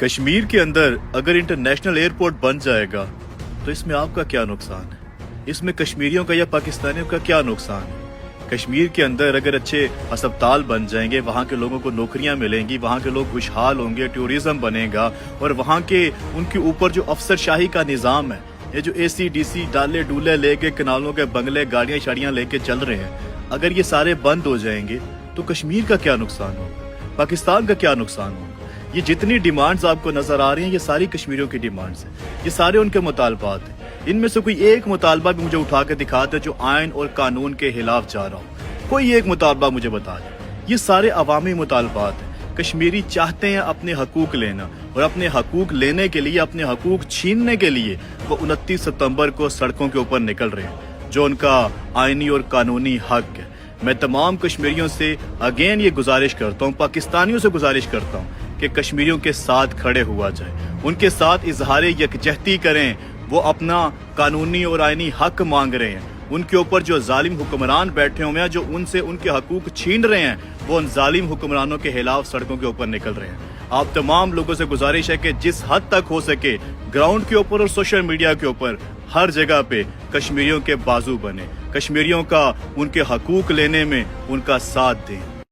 कश्मीर के अंदर अगर इंटरनेशनल एयरपोर्ट बन जाएगा तो इसमें आपका क्या नुकसान है? इसमें कश्मीरियों का या पाकिस्तानियों का क्या नुकसान है? कश्मीर के अंदर अगर अच्छे अस्पताल बन जाएंगे, वहाँ के लोगों को नौकरियां मिलेंगी, वहाँ के लोग खुशहाल होंगे, टूरिज्म बनेगा और वहाँ के उनके ऊपर जो अफसरशाही का निज़ाम है, ये जो एसी डीसी डाले डूले लेके कनालों के बंगले गाड़ियाँ शाड़ियाँ लेके चल रहे हैं, अगर ये सारे बंद हो जाएंगे तो कश्मीर का क्या नुकसान होगा? पाकिस्तान का क्या नुकसान होगा? ये जितनी डिमांड्स आपको नजर आ रही हैं, ये सारी कश्मीरियों की डिमांड्स हैं, ये सारे उनके मुतालबात हैं। इनमें से कोई एक मुतालबा भी मुझे उठा के दिखा दे जो आयन और कानून के खिलाफ जा रहा हो, कोई एक मुतालबा मुझे बता दे। ये सारे अवामी मुतालबात हैं। कश्मीरी चाहते हैं अपने हकूक लेना, और अपने हकूक लेने के लिए, अपने हकूक छीनने के लिए वो 29 सितंबर को सड़कों के ऊपर निकल रहे हैं, जो उनका आइनी और कानूनी हक है। मैं तमाम कश्मीरियों से अगेन ये गुजारिश करता हूँ, पाकिस्तानियों से गुजारिश करता हूँ कि कश्मीरियों के साथ खड़े हुआ जाए, उनके साथ इजहार यकजहती करें। वो अपना कानूनी और आइनी हक मांग रहे हैं, उनके ऊपर जो जालिम हुक्मरान बैठे हुए हैं, जो उनसे उनके हकूक छीन रहे हैं, वो उन जालिम हुक्मरानों के खिलाफ सड़कों के ऊपर निकल रहे हैं। आप तमाम लोगों से गुजारिश है कि जिस हद तक हो सके ग्राउंड के ऊपर और सोशल मीडिया के ऊपर हर जगह पे कश्मीरियों के बाजू बने, कश्मीरियों का उनके हकूक लेने में उनका साथ दें।